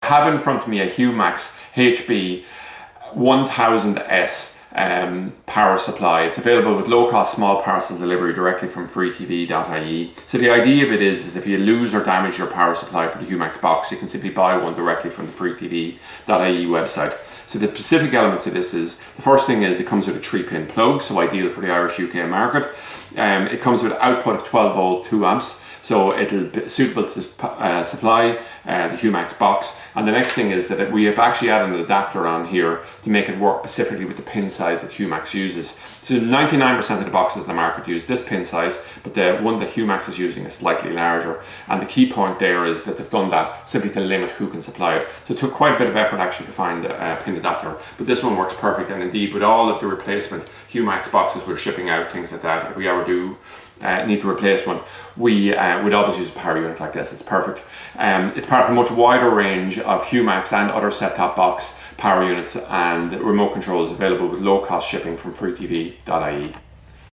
have in front of me a Humax HB-1000S power supply. It's available with low-cost small parcel delivery directly from freetv.ie. So the idea of it is if you lose or damage your power supply for the Humax box, you can simply buy one directly from the freetv.ie website. So the specific elements of this is, the first thing is it comes with a 3-pin plug, so ideal for the Irish UK market. It comes with output of 12 volt 2 amps. So it'll be suitable to supply the Humax box. And the next thing is that we have actually added an adapter on here to make it work specifically with the pin size that Humax uses. So 99% of the boxes in the market use this pin size, but the one that Humax is using is slightly larger. And the key point there is that they've done that simply to limit who can supply it. So it took quite a bit of effort actually to find a pin adapter, but this one works perfect. And indeed, with all of the replacement Humax boxes we're shipping out, things like that, if we ever do need to replace one, we would always use a power unit like this. It's perfect. It's part of a much wider range of Humax and other set-top box power units, and remote controls available with low-cost shipping from freetv.ie.